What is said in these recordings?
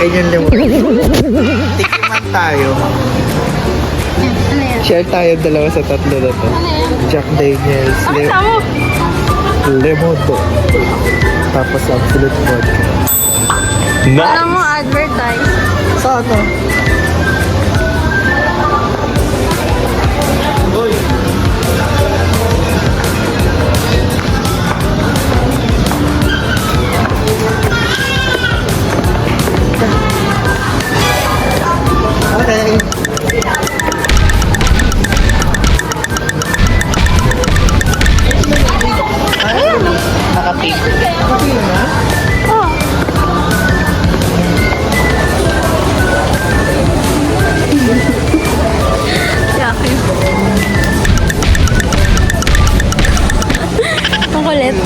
kain yung lemon. Tikiman tayo. Ano yan? Share tayo dalawa sa tatlo na to. Ano yan? Jack Daniels, Ano kasama? Lemoto. Tapos Absolute Vodka. Alam mo, advertise. Sa ano? Okay. Nakapig. Nakapig na? Oh. Yaki. Ang kulit.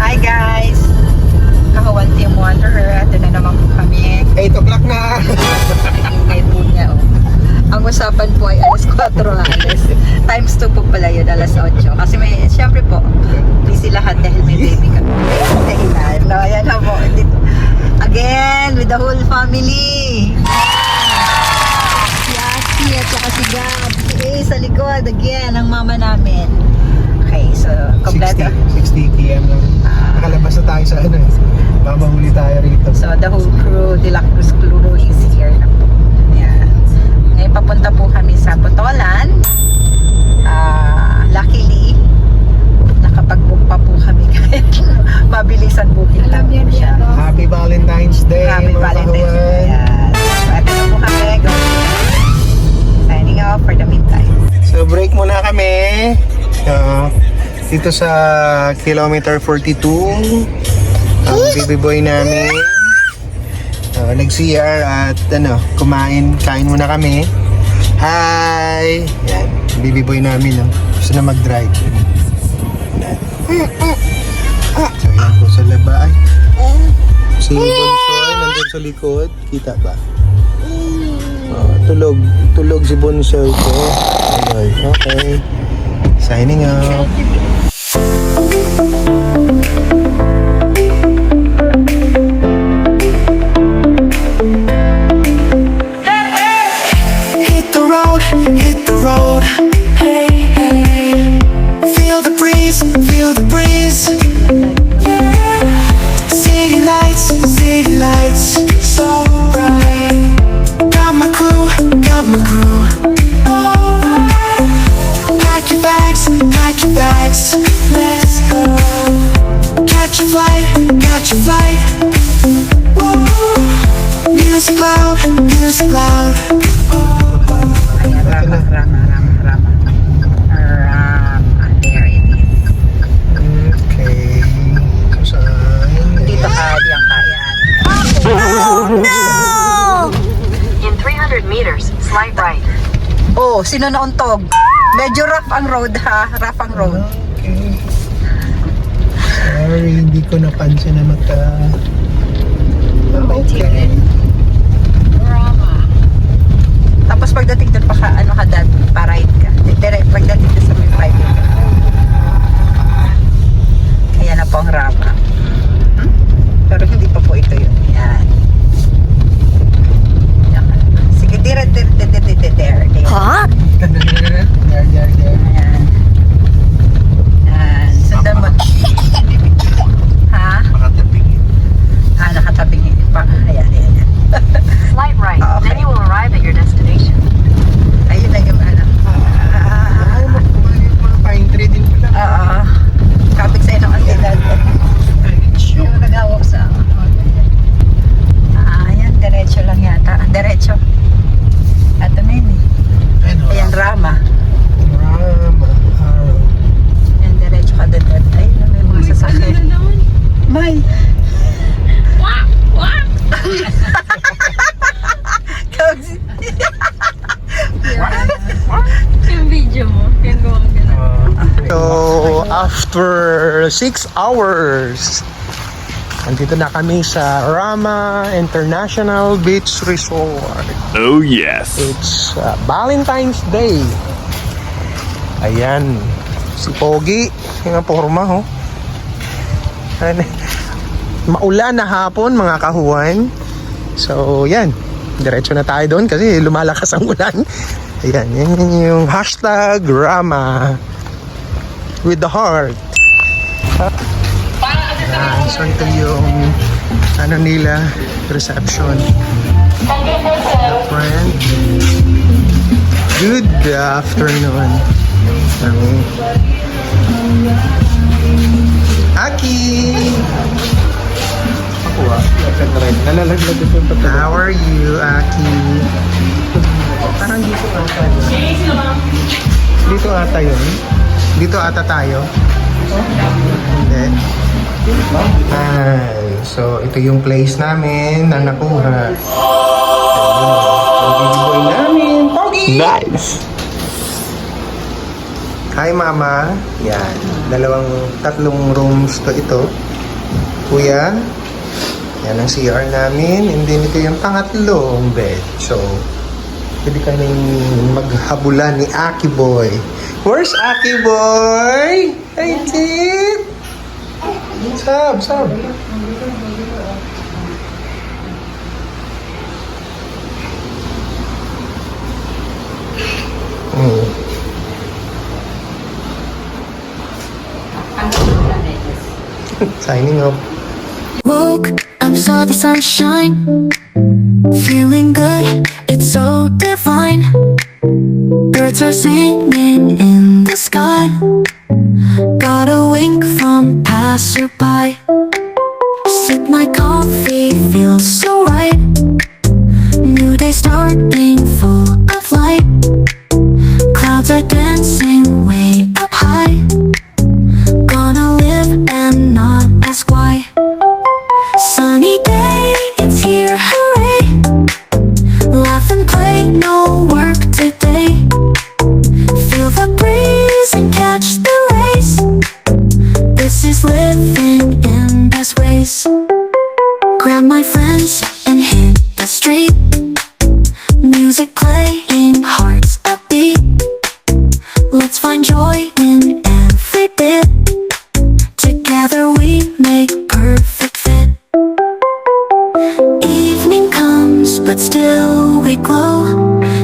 Hi guys! Kahawan Team Wanderer. Ito na naman po kami. 8 o'clock na! Ingay po niya, oh. Ang usapan po ay alas 4 alas. Times 2 po pala yun, alas 8. Kasi may, syempre po, busy lahat dahil may baby kami. Dahilan. No, ayan na po. Again, with the whole family. Si Aki at saka si Gab. Si A sa likod. Again, ang mama namin. Okay, so, kompleto. 60 p.m. lang. Nakalabas na tayo sa ano eh. Mamahuli tayo rito. So, the whole crew, De La Cruz crew is here na po. Yan. Ngayon, papunta po kami sa Putolan. Luckily, nakapag-book pa po kami kahit mabilisan booking lang po siya. Happy Valentine's Day! Happy mga Valentine's Day. kawan. Yan. So, ito na po kami. Go. Signing off for the meantime. So break muna kami. Dito sa kilometer 42. Ang baby boy namin. Nag-CR at kain muna kami. Hi! Yan, baby boy namin. Gusto na mag-drive. So yan po sa laba. Ay. Si Bonsoy nandun sa likod. Kita ba? Tulog si Bonsoy ko. Ayun, okay. Signing out. Hit the road, hey, hey. Feel the breeze, yeah. City lights, so bright. Got my crew, alright. Pack your bags, let's go. Catch a flight, woo. Music loud, Rama. There it is. Okay. Saan? Dito ka, diyan ka. Yan. In 300 meters, slight right. Oh, sino nauntog? Medyo rough ang road ha. Rough ang road. Okay. Sorry, hindi ko napansin na Okay. Tapos pagdating doon pa dad, pa-ride ka. Direct pagdating doon sa may private ka. Kaya na po ang Rama. Pero hindi pa po ito yun. Yan. Sige, there. Ha? There. Ayan. Yan. Sundan mo. Ha? Makatabingin. Nakatabingin pa. Ayan. Slight right, Okay. then you will arrive at your destination. Ayun na yung ano. Ay, yung mga pine tree din pala. Kapit sa inong antidad. Yung nagawak sa... Ayan, diretso lang yata. Diretso. Ito na yun eh. Ayan, Rama. Rama. Ayan, diretso ka doon. Ayun na, may mga sasakyan. May. Yung video mo. So, after 6 hours, andito na kami sa Rama International Beach Resort. Oh yes. It's Valentine's Day. Ayan. Si Pogi. Yung porma, ho. Maulan na hapon, mga kahuan. So, yan. Diretso na tayo doon kasi lumalakas ang ulan. Ayan. Yan yung hashtag Rama with the heart. Ayan. So, ito yung ano nila, reception. Friend. Good afternoon. Aki! How are you, Aki? Parang dito ata yun. Dito ata yun? Dito ata tayo? Hindi. Ay, so ito yung place namin na nakuha. Ayun, yung baby boy namin, Pogi! Nice. Hi, Mama. Yan. Tatlong rooms to ito. Kuya. Yan ang CR namin. And then ito yung pangatlong bed. So, pwede kaming maghabulan ni Aki Boy. Where's Aki Boy? Hey, Tip! Sab. Signing off. Woke up, saw the sunshine. Feeling good, it's so divine. Birds are singing in the sky. Got a wink from passerby. Sip my coffee, feels so right. New day starting, full of light. Clouds are dancing way up high. Gonna live and not ask why. Sunny day, it's here, hooray. Laugh and play, no work today. Feel the breeze and catch the rays. This is living in best ways. Grab my friends and hit the street. Music playing, hearts upbeat. Let's find joy in every bit. Together we make perfect fit. Evening comes, but still we glow.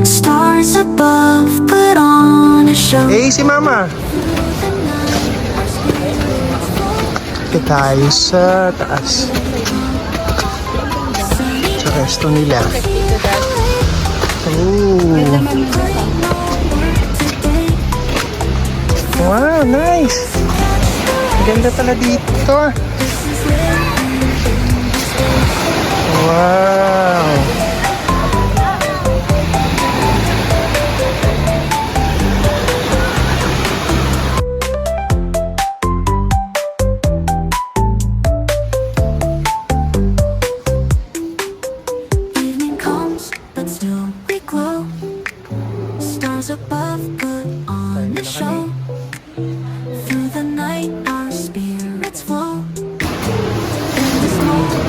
Stars above put on a show. Hey, si Mama. Ito tayo sa taas. Sa resto nila. Ooh. Wow, nice. Ganda pala dito. Wow. Evening comes, but still we glow. Stars above put on a show. Through the night our spirits flow. In this moment,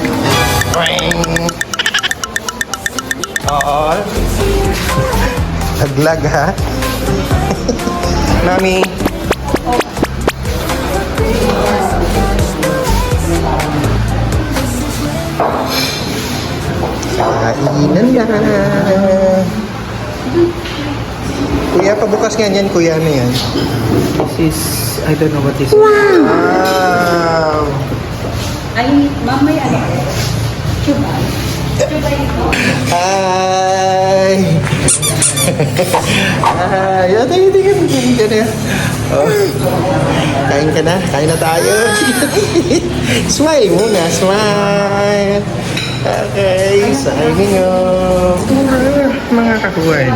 Oo. it's here, hooray. Naglag, ha? Mami. Kainan na. Kuya, pabukas nga yan, kuya. Ano yan? This is, I don't know what this is. Wow! Ay, mamay ano? Chubay. Hi! Hi! Tingin ka na. Oh. Kain ka na? Kain na tayo. Smile muna. Smile. Okay. Signing off. Mga kakuan.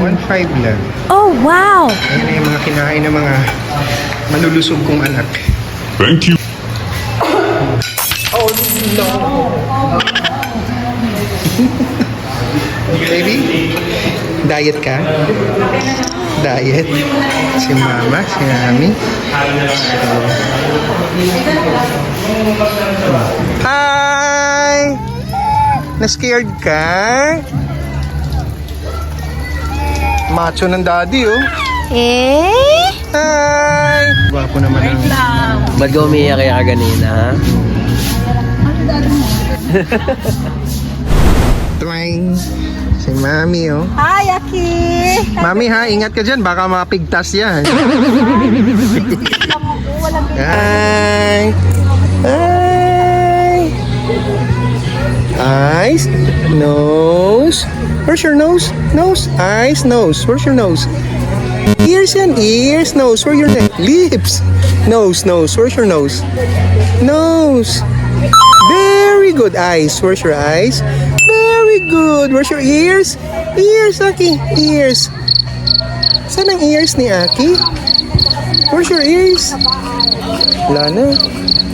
1.5 lang. Oh, wow! Ayan na yung mga kinain ng mga malulusog kong anak. Thank you. Oh no! Hindi Baby? Diet ka? Diet? Si Mama, si Mami. Hi! Na-scared ka? Macho ng daddy, oh. Eh? Hi! Gwapo naman ang... Ba't ka umiiyak kaya kanina, ha? Twing! Si Mami, oh. Hi, Aki! Mami ha, ingat ka dyan. Baka mapigtas yan. Hi! Hi! Eyes, nose. Where's your nose? Nose, eyes, nose. Where's your nose? Ears yan, ears, nose. Where's your neck? Lips. Nose, nose. Where's your nose? Nose. Very good. Eyes. Where's your eyes? Very good. Where's your ears? Ears, Aki. Ears. Saan ang ears ni Aki? Where's your ears? Wala na.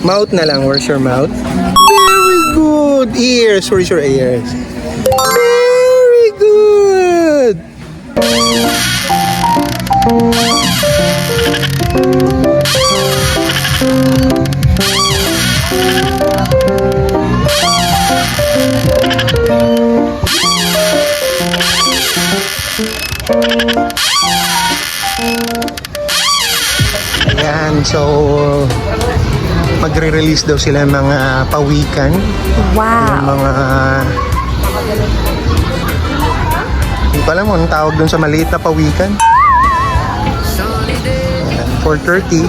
Mouth na lang. Where's your mouth? Very good. Ears. Where's your ears? Very good. Ayan, so magre-release daw sila ng mga pawikan. Yung mga hindi pa alam mo anong tawag dun sa maliit na pawikan. Ayan, 4:30.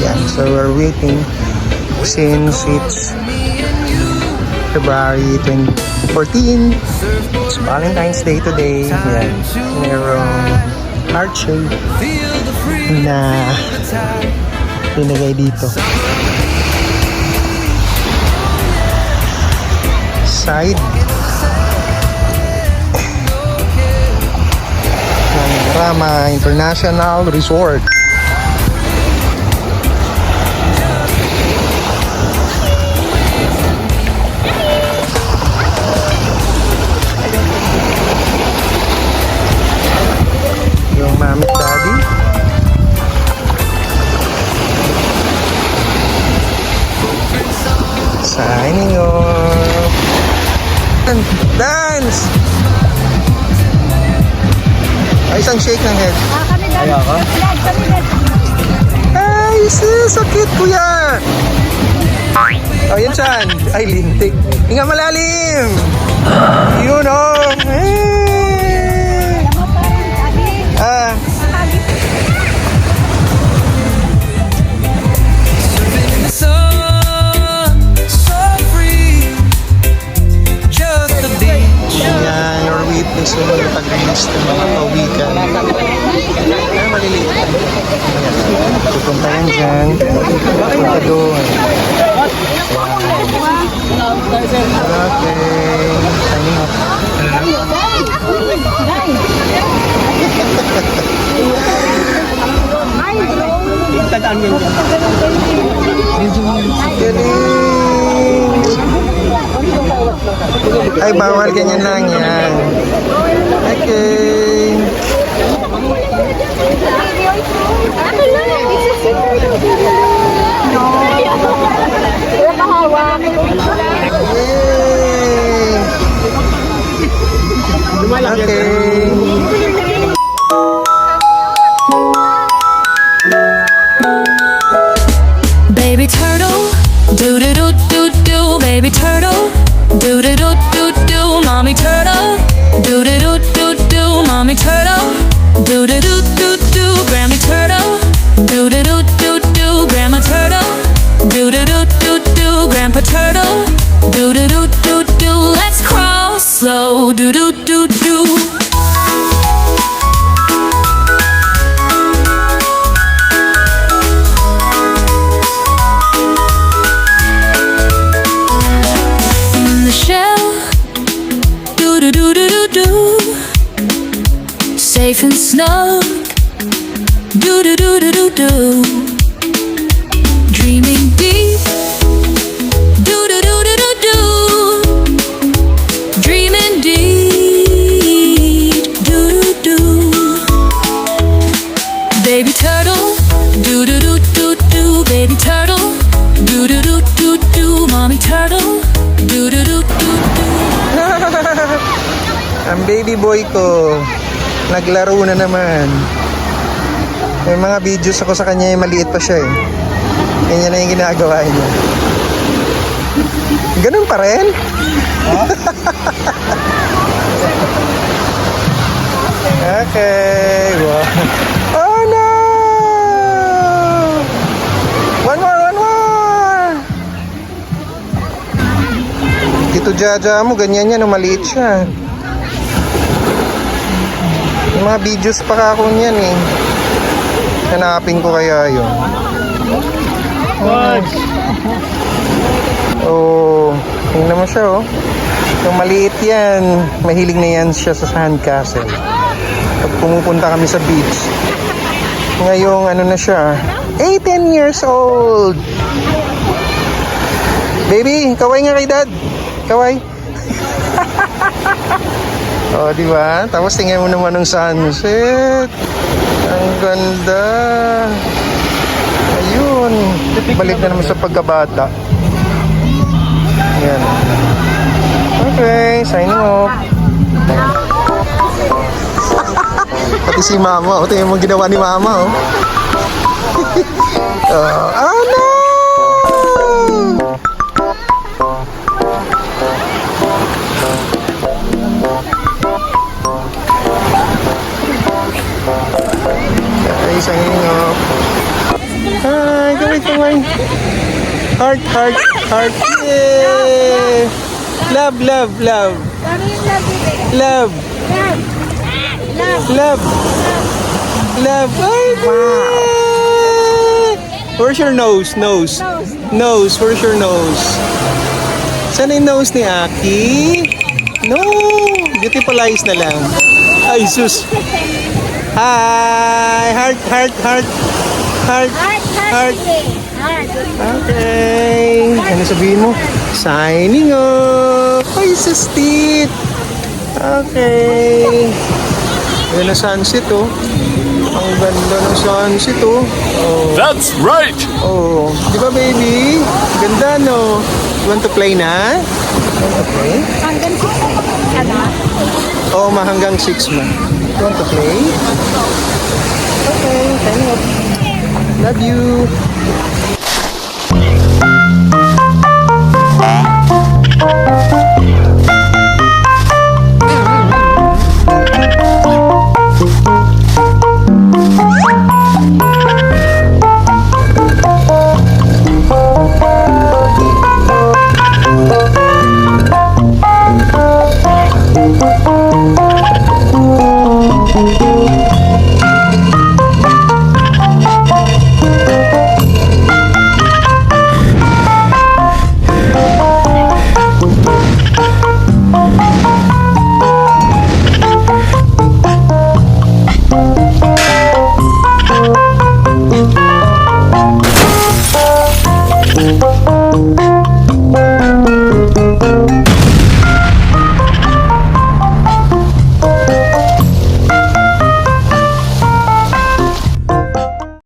Ayan, so we're waiting since it's February 14. It's Valentine's Day today. Ayan, merong heart shape na pinagay dito. Side ng Rama International Resort. Yung mami at daddy. Signing off. Dance! Ay, isang shake ng head. Kaya ka? Ay, sis, sakit kuya! Oh, yun saan? Ay, lintik. Hinga malalim! Yun oh! Ah. Ayan, you're witnessing yung pag-release ng mga pawikan. Ayan, maliliit. Ayan, pupunta yan dyan. Pupunta doon. Okay. Signing off. Ay, bawal ganyan lang yan. Okay. Okay. Baby turtle, do do do do do, baby turtle, do do do do do, mommy turtle, do do do do do, mommy turtle, do do do do do, Grammy turtle, do do do do do, grandma turtle, do do do do do, grandpa turtle, do do do do do, let's crawl slow, do do do do. Safe and snug, do do do do do do. Dreaming deep, do do do do do do. Dreaming deep. baby turtle. Do do do do do, mommy turtle. Do do do do do. Ang baby boy ko, naglaro na naman. May mga videos ako sa kanya, yung maliit pa siya eh. Ganyan na yung ginagawa niya. Ganun pa rin? Okay. Wow. Oh no! One more! Tito Jaja mo, ganyan yan, maliit siya. Yung mga videos pa ako niyan eh. Hanapin ko kaya yun. Oh, tingnan mo siya oh. Yung maliit yan, mahilig na yan siya sa sandcastle. Pag pumupunta kami sa beach. Ngayong ano na siya, 10 years old. Baby, kaway nga kay dad. Kaway. Oh, di ba? Tapos tingnan mo naman ng sunset. Ang ganda. Ayun. Balik na naman sa pagkabata. Yan. Okay, signing off. Pati si mama. O, tingnan mo ginawa ni mama. Oh no! Okay, signing off. Hi, kaway. Heart. Yeah! Love. Ay, wow. Where's your nose? Nose. Where's your nose? Saan yung nose ni Aki? No. Beautiful eyes na lang. Ay, sus. Hi. Heart. Okay. Ano sabihin mo? Signing off. Ay, sustit. Okay. Yan ang sunset oh. Ang ganda ng sunset oh. That's right! Oh, di ba baby? Ganda no? You want to play na? Want to play? Hanggang 6 ka na? Oo, hanggang 6 na. You want to play? Okay, signing off. Love you.